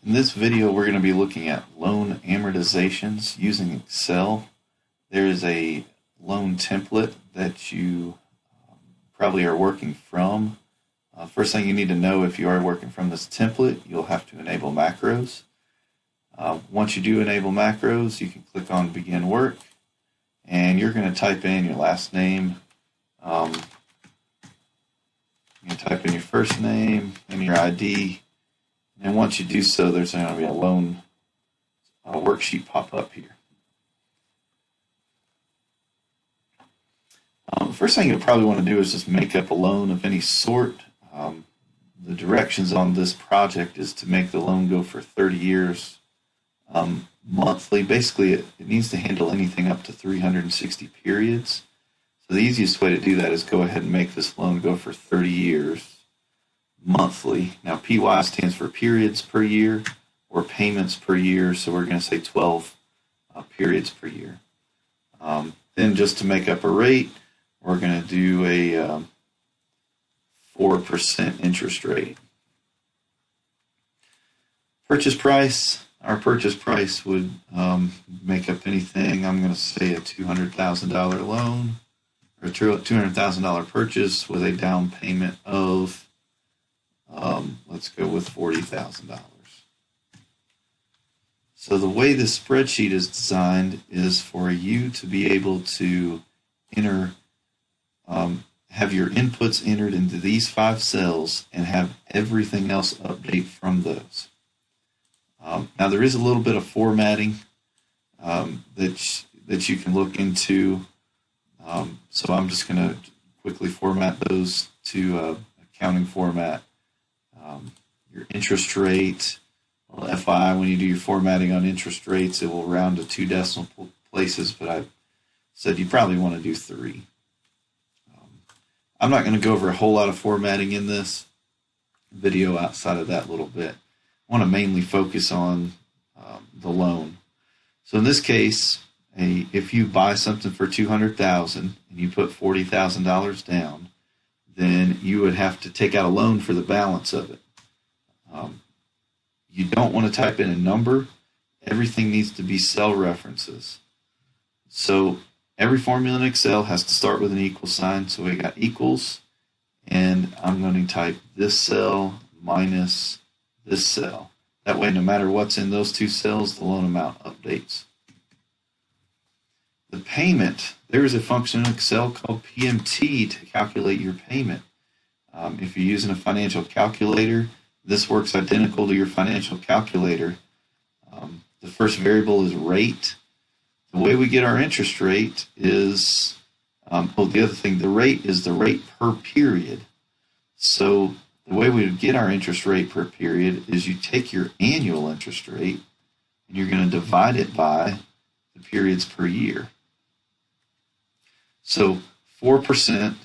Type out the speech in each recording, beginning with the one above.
In this video, we're going to be looking at loan amortizations using Excel. There is a loan template that you probably are working from. First thing you need to know, if you are working from this template, you'll have to enable macros. Once you do enable macros, you can click on Begin Work, and you're going to type in your last name. You can type in your first name and your ID. And once you do so, there's going to be a loan worksheet pop up here. The first thing you'll probably want to do is just make up a loan of any sort. The directions on this project is to make the loan go for 30 years monthly. Basically, it needs to handle anything up to 360 periods. So the easiest way to do that is go ahead and make this loan go for 30 years. Monthly. Now, PY stands for periods per year or payments per year, so we're going to say 12 periods per year. Then just to make up a rate, we're going to do a 4% interest rate. Purchase price. Our purchase price would make up anything. I'm going to say a $200,000 loan or a $200,000 purchase with a down payment of let's go with $40,000. So the way this spreadsheet is designed is for you to be able to enter, have your inputs entered into these 5 cells and have everything else update from those. Now there is a little bit of formatting that you can look into. So I'm just going to quickly format those to accounting format. Your interest rate, well, FI, when you do your formatting on interest rates, it will round to 2 decimal places, but I said you probably want to do 3. I'm not going to go over a whole lot of formatting in this video outside of that little bit. I want to mainly focus on the loan. So in this case, if you buy something for $200,000 and you put $40,000 down, then you would have to take out a loan for the balance of it. You don't want to type in a number. Everything needs to be cell references. So every formula in Excel has to start with an equal sign. So we got equals, and I'm going to type this cell minus this cell. That way, no matter what's in those 2 cells, the loan amount updates. The payment, there is a function in Excel called PMT to calculate your payment. If you're using a financial calculator, this works identical to your financial calculator. The first variable is rate. The way we get our interest rate is, the other thing, the rate is the rate per period. So the way we would get our interest rate per period is you take your annual interest rate and you're going to divide it by the periods per year. So 4%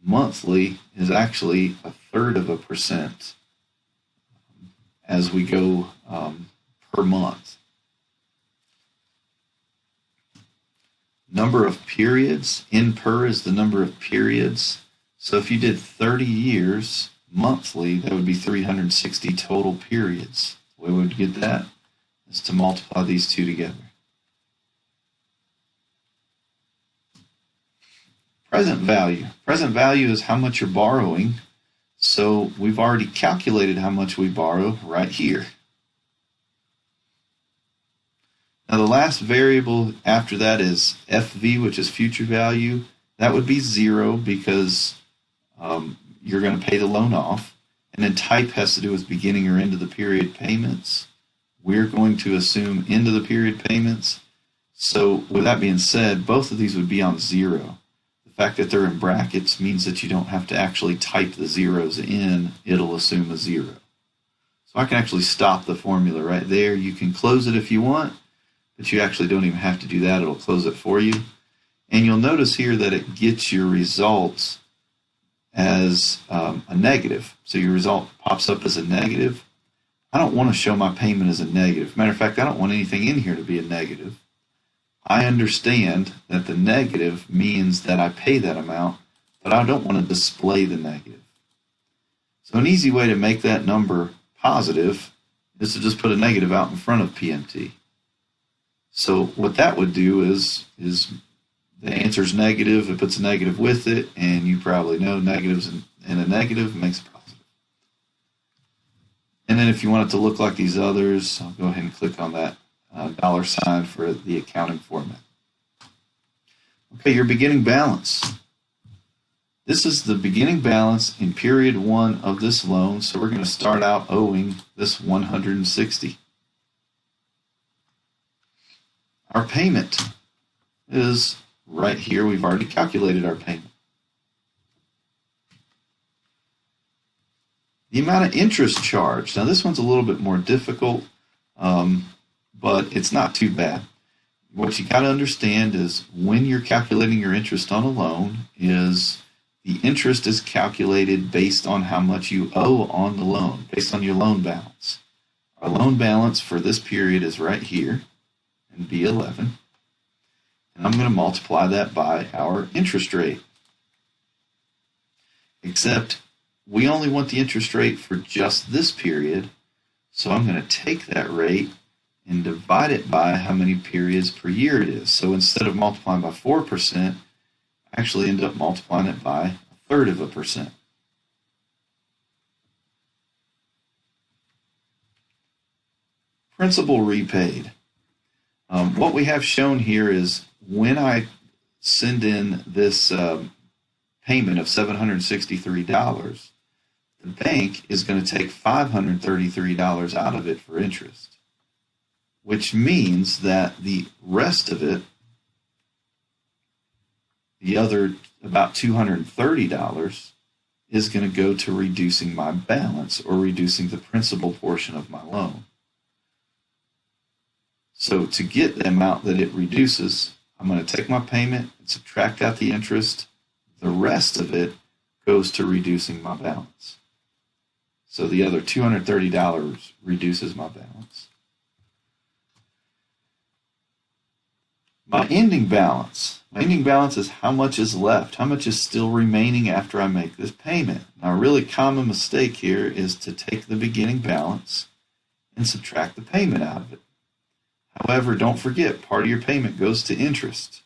monthly is actually 1/3% as we go per month. Number of periods, N per is the number of periods. So if you did 30 years monthly, that would be 360 total periods. The way we would get that is to multiply these 2 together. Present value. Present value is how much you're borrowing. So we've already calculated how much we borrow right here. Now the last variable after that is FV, which is future value. That would be 0 because you're going to pay the loan off. And then type has to do with beginning or end of the period payments. We're going to assume end of the period payments. So with that being said, both of these would be on 0. The fact that they're in brackets means that you don't have to actually type the zeros in. It'll assume a 0. So I can actually stop the formula right there. You can close it if you want, but you actually don't even have to do that. It'll close it for you. And you'll notice here that it gets your results as a negative. So your result pops up as a negative. I don't want to show my payment as a negative. Matter of fact, I don't want anything in here to be a negative. I understand that the negative means that I pay that amount, but I don't want to display the negative. So an easy way to make that number positive is to just put a negative out in front of PMT. So what that would do is the answer is negative, it puts a negative with it, and you probably know negatives and a negative makes a positive. And then if you want it to look like these others, I'll go ahead and click on that dollar sign for the accounting format. Okay, your beginning balance. This is the beginning balance in period 1 of this loan, so we're going to start out owing this $160. Our payment is right here. We've already calculated our payment. The amount of interest charged. Now this one's a little bit more difficult, but it's not too bad. What you got to understand is when you're calculating your interest on a loan is the interest is calculated based on how much you owe on the loan, based on your loan balance. Our loan balance for this period is right here in B11. And I'm going to multiply that by our interest rate. Except we only want the interest rate for just this period, so I'm going to take that rate and divide it by how many periods per year it is. So instead of multiplying by 4%, I actually end up multiplying it by 1/3%. Principal repaid. What we have shown here is when I send in this payment of $763, the bank is going to take $533 out of it for interest, which means that the rest of it, the other about $230, is going to go to reducing my balance or reducing the principal portion of my loan. So to get the amount that it reduces, I'm going to take my payment and subtract out the interest. The rest of it goes to reducing my balance. So the other $230 reduces my balance. My ending balance. My ending balance is how much is left, how much is still remaining after I make this payment. Now, a really common mistake here is to take the beginning balance and subtract the payment out of it. However, don't forget, part of your payment goes to interest.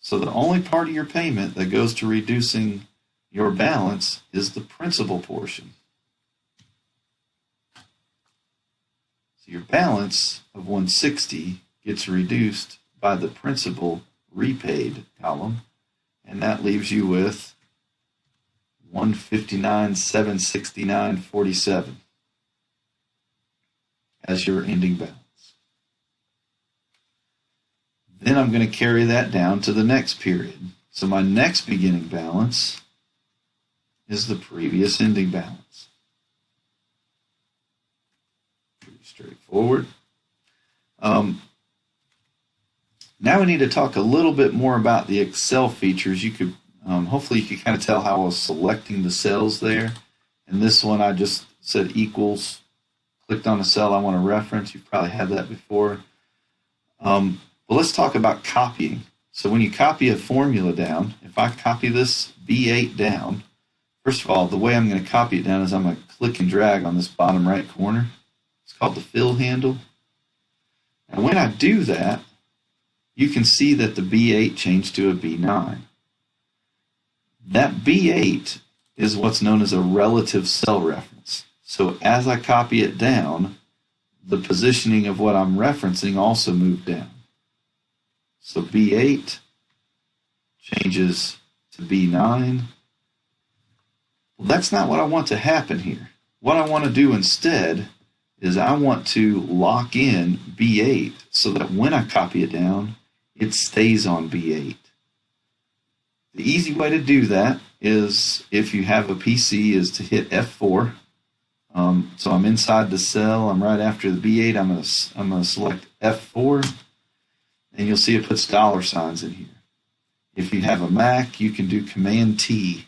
So the only part of your payment that goes to reducing your balance is the principal portion. So your balance of $160 gets reduced by the principal repaid column, and that leaves you with $159,769.47 as your ending balance. Then I'm going to carry that down to the next period. So my next beginning balance is the previous ending balance. Pretty straightforward. Now we need to talk a little bit more about the Excel features. You could, hopefully you could kind of tell how I was selecting the cells there. And this one I just said equals, clicked on a cell I want to reference. You've probably had that before. But let's talk about copying. So when you copy a formula down, if I copy this B8 down, first of all, the way I'm going to copy it down is I'm going to click and drag on this bottom right corner. It's called the fill handle. And when I do that, you can see that the B8 changed to a B9. That B8 is what's known as a relative cell reference. So as I copy it down, the positioning of what I'm referencing also moved down. So B8 changes to B9. Well, that's not what I want to happen here. What I want to do instead is I want to lock in B8 so that when I copy it down, it stays on B8. The easy way to do that is, if you have a PC, is to hit F4. So I'm inside the cell. I'm right after the B8. I'm going to select F4. And you'll see it puts dollar signs in here. If you have a Mac, you can do Command T.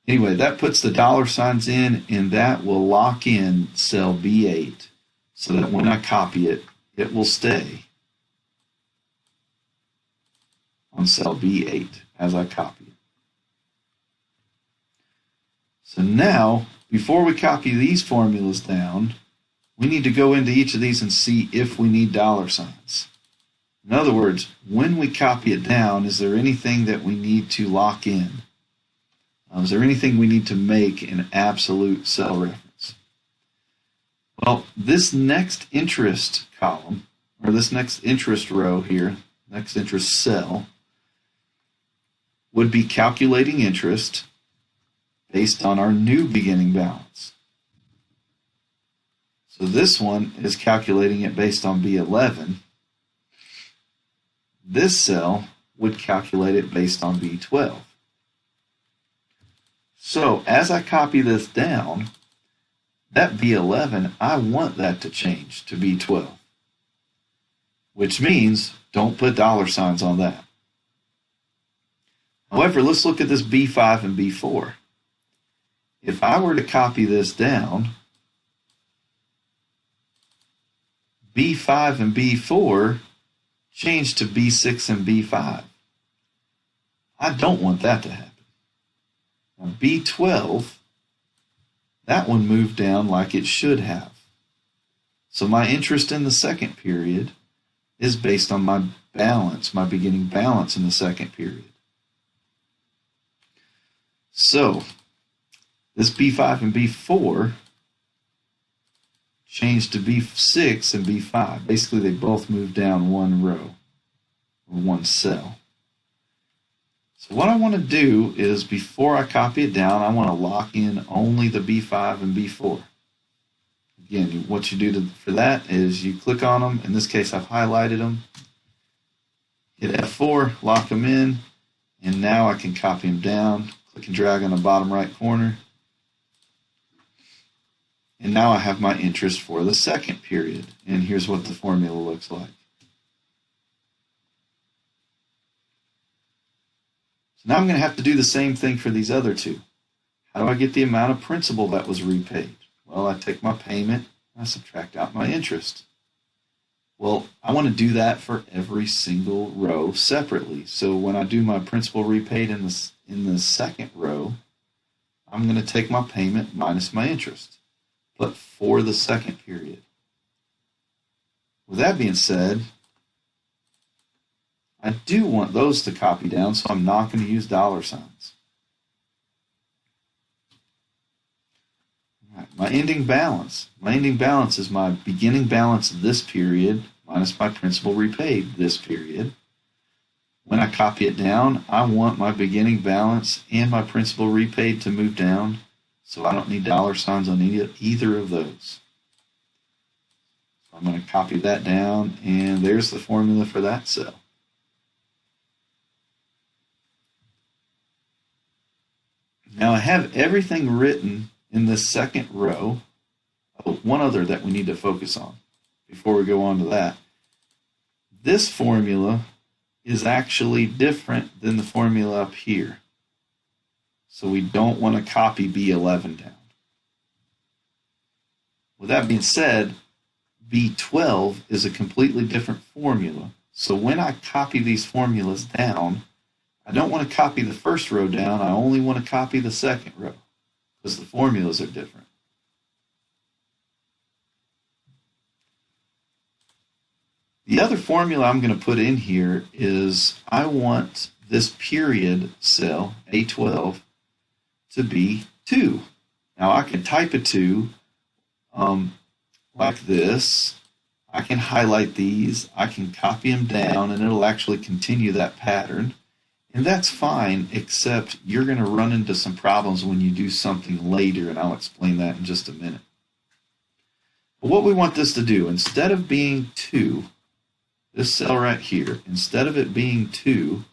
Anyway, that puts the dollar signs in, and that will lock in cell B8 so that when I copy it, it will stay on cell B8 as I copy it. So now before we copy these formulas down, we need to go into each of these and see if we need dollar signs. In other words, when we copy it down, is there anything that we need to lock in? Is there anything we need to make an absolute cell reference? Well, this next interest column, or this next interest row here, next interest cell, would be calculating interest based on our new beginning balance. So this one is calculating it based on B11. This cell would calculate it based on B12. So as I copy this down, that B11, I want that to change to B12, which means don't put dollar signs on that. However, let's look at this B5 and B4. If I were to copy this down, B5 and B4 change to B6 and B5. I don't want that to happen. Now B12, that one moved down like it should have. So my interest in the second period is based on my balance, my beginning balance in the second period. So this B5 and B4 changed to B6 and B5. Basically, they both moved down one row or one cell. So what I want to do is, before I copy it down, I want to lock in only the B5 and B4. Again, what you do for that is you click on them. In this case, I've highlighted them. Hit F4, lock them in, and now I can copy them down. Click and drag on the bottom right corner. And now I have my interest for the second period. And here's what the formula looks like. So now I'm going to have to do the same thing for these other two. How do I get the amount of principal that was repaid? Well, I take my payment, I subtract out my interest. Well, I want to do that for every single row separately. So when I do my principal repaid in the second row, I'm going to take my payment minus my interest, but for the second period. With that being said, I do want those to copy down, so I'm not going to use dollar signs. All right, my ending balance. My ending balance is my beginning balance this period minus my principal repaid this period. When I copy it down, I want my beginning balance and my principal repaid to move down, so I don't need dollar signs on either of those. So I'm going to copy that down, and there's the formula for that cell. Now I have everything written in this second row. Oh, one other that we need to focus on before we go on to that. This formula is actually different than the formula up here. So we don't want to copy B11 down. With that being said, B12 is a completely different formula. So when I copy these formulas down, I don't want to copy the first row down, I only want to copy the second row because the formulas are different. The other formula I'm going to put in here is I want this period cell, A12, to be 2. Now I can type a 2 like this. I can highlight these. I can copy them down, and it'll actually continue that pattern. And that's fine, except you're going to run into some problems when you do something later, and I'll explain that in just a minute. But what we want this to do, instead of being 2, this cell right here, instead of it being 2,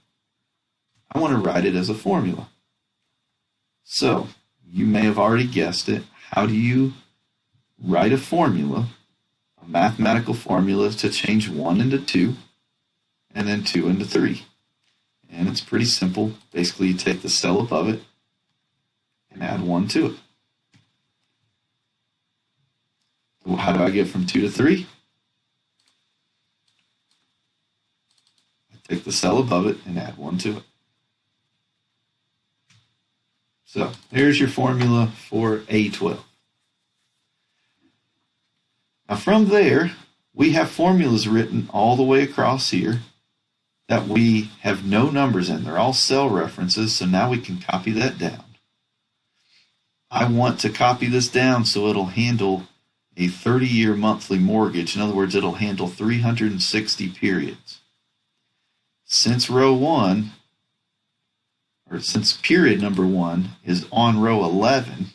I want to write it as a formula. So, you may have already guessed it. How do you write a formula, a mathematical formula to change 1 into 2, and then 2 into 3? And it's pretty simple. Basically, you take the cell above it and add 1 to it. So how do I get from 2 to 3? I take the cell above it and add 1 to it. So there's your formula for A12. Now from there, we have formulas written all the way across here that we have no numbers in. They're all cell references, so now we can copy that down. I want to copy this down so it'll handle a 30-year monthly mortgage. In other words, it'll handle 360 periods. Since row 1, or since period number 1 is on row 11,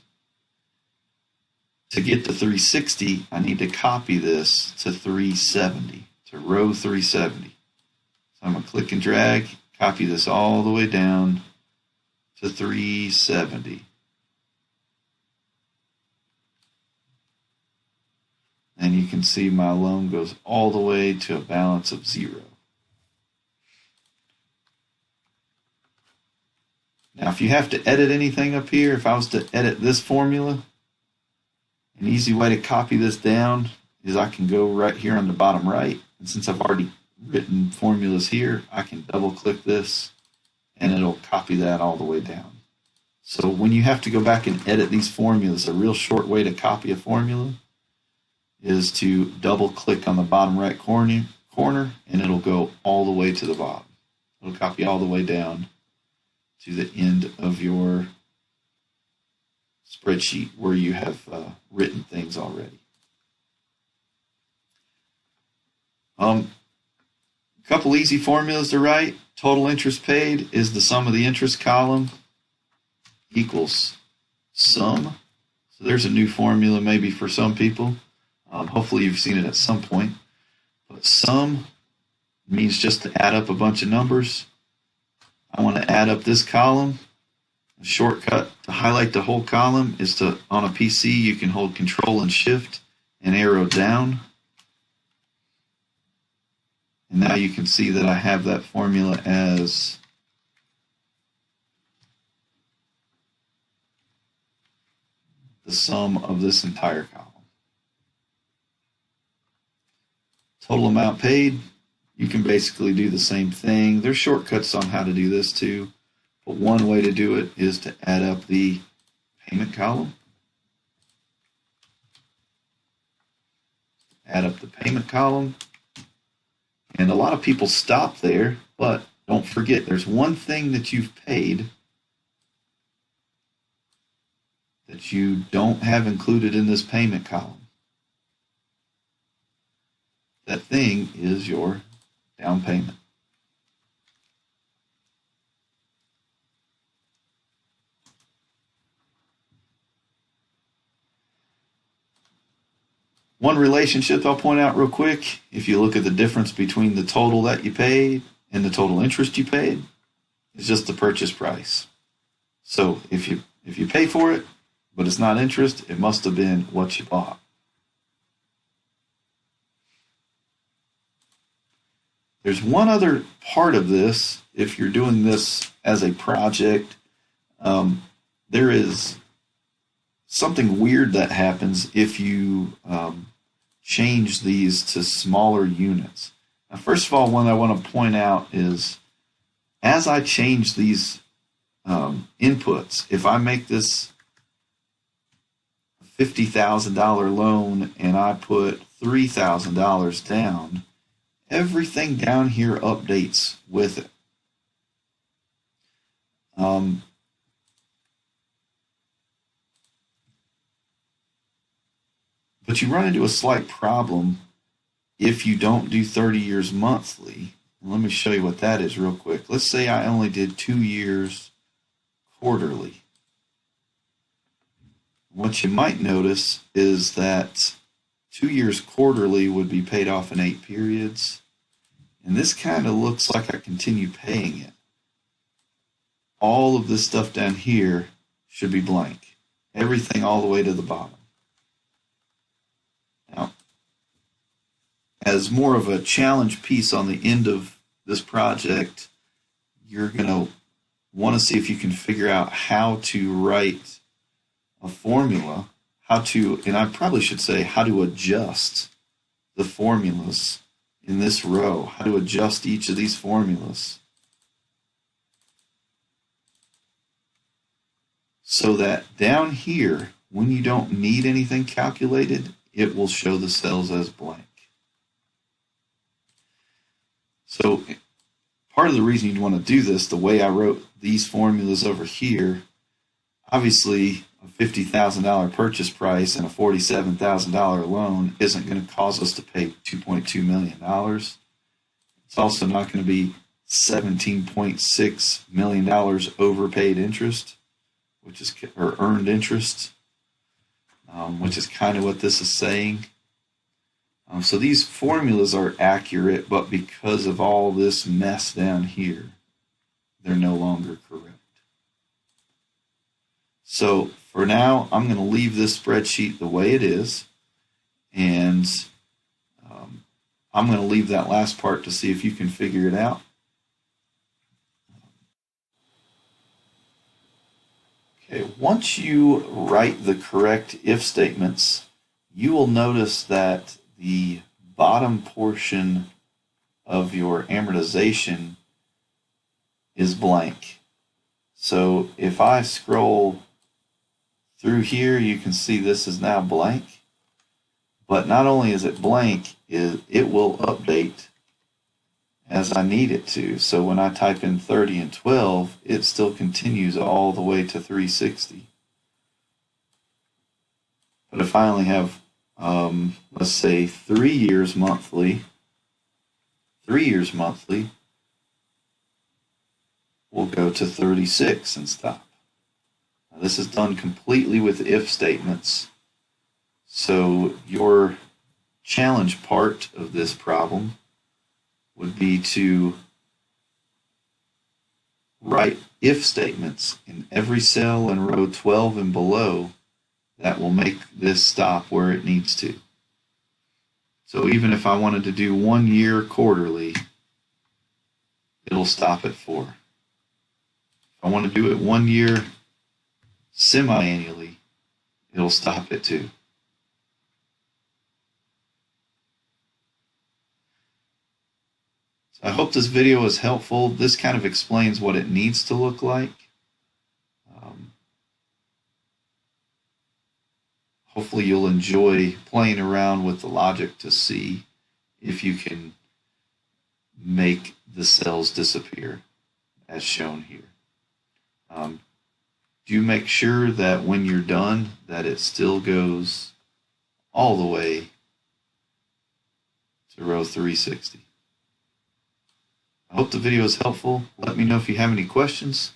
to get to 360, I need to copy this to 370, to row 370. So I'm going to click and drag, copy this all the way down to 370. And you can see my loan goes all the way to a balance of 0. Now, if you have to edit anything up here, if I was to edit this formula, an easy way to copy this down is I can go right here on the bottom right. And since I've already written formulas here, I can double click this and it'll copy that all the way down. So when you have to go back and edit these formulas, a real short way to copy a formula is to double click on the bottom right corner and it'll go all the way to the bottom. It'll copy all the way down to the end of your spreadsheet where you have written things already. A couple easy formulas to write. Total interest paid is the sum of the interest column equals sum. So there's a new formula maybe for some people. Hopefully you've seen it at some point. But sum means just to add up a bunch of numbers. I want to add up this column. A shortcut to highlight the whole column is to, on a PC, you can hold Control and Shift and arrow down. And now you can see that I have that formula as the sum of this entire column. Total amount paid, you can basically do the same thing. There's shortcuts on how to do this too. But one way to do it is to add up the payment column. Add up the payment column. And a lot of people stop there, but don't forget there's one thing that you've paid that you don't have included in this payment column. That thing is your down payment. One relationship I'll point out real quick, if you look at the difference between the total that you paid and the total interest you paid, is just the purchase price. So if you pay for it, but it's not interest, it must have been what you bought. There's one other part of this, if you're doing this as a project, there is something weird that happens if you change these to smaller units. Now, first of all, one I want to point out is as I change these inputs, if I make this a $50,000 loan and I put $3,000 down, everything down here updates with it. But you run into a slight problem if you don't do 30 years monthly. Let me show you what that is real quick. Let's say I only did 2 years quarterly. What you might notice is that 2 years quarterly would be paid off in 8 periods. And this kind of looks like I continue paying it. All of this stuff down here should be blank. Everything all the way to the bottom. Now, as more of a challenge piece on the end of this project, you're going to want to see if you can figure out how to write a formula, and I probably should say how to adjust the formulas in this row, how to adjust each of these formulas so that down here, when you don't need anything calculated, it will show the cells as blank. So part of the reason you'd want to do this, the way I wrote these formulas over here, obviously a $50,000 purchase price and a $47,000 loan isn't going to cause us to pay $2.2 million. It's also not going to be $17.6 million overpaid interest, or earned interest, which is kind of what this is saying. So these formulas are accurate, but because of all this mess down here, they're no longer correct. So for now, I'm going to leave this spreadsheet the way it is, and I'm going to leave that last part to see if you can figure it out. Okay, once you write the correct if statements, you will notice that the bottom portion of your amortization is blank. So if I scroll through here, you can see this is now blank. But not only is it blank, it will update as I need it to. So when I type in 30 and 12, it still continues all the way to 360. But if I only have, let's say 3 years monthly, we'll go to 36 and stop. Now, this is done completely with if statements. So your challenge part of this problem would be to write if statements in every cell in row 12 and below that will make this stop where it needs to. So even if I wanted to do 1 year quarterly, it'll stop at 4. If I want to do it 1 year semi-annually, it'll stop at 2. I hope this video is helpful. This kind of explains what it needs to look like. Hopefully you'll enjoy playing around with the logic to see if you can make the cells disappear as shown here. Do make sure that when you're done that it still goes all the way to row 360. I hope the video is helpful. Let me know if you have any questions.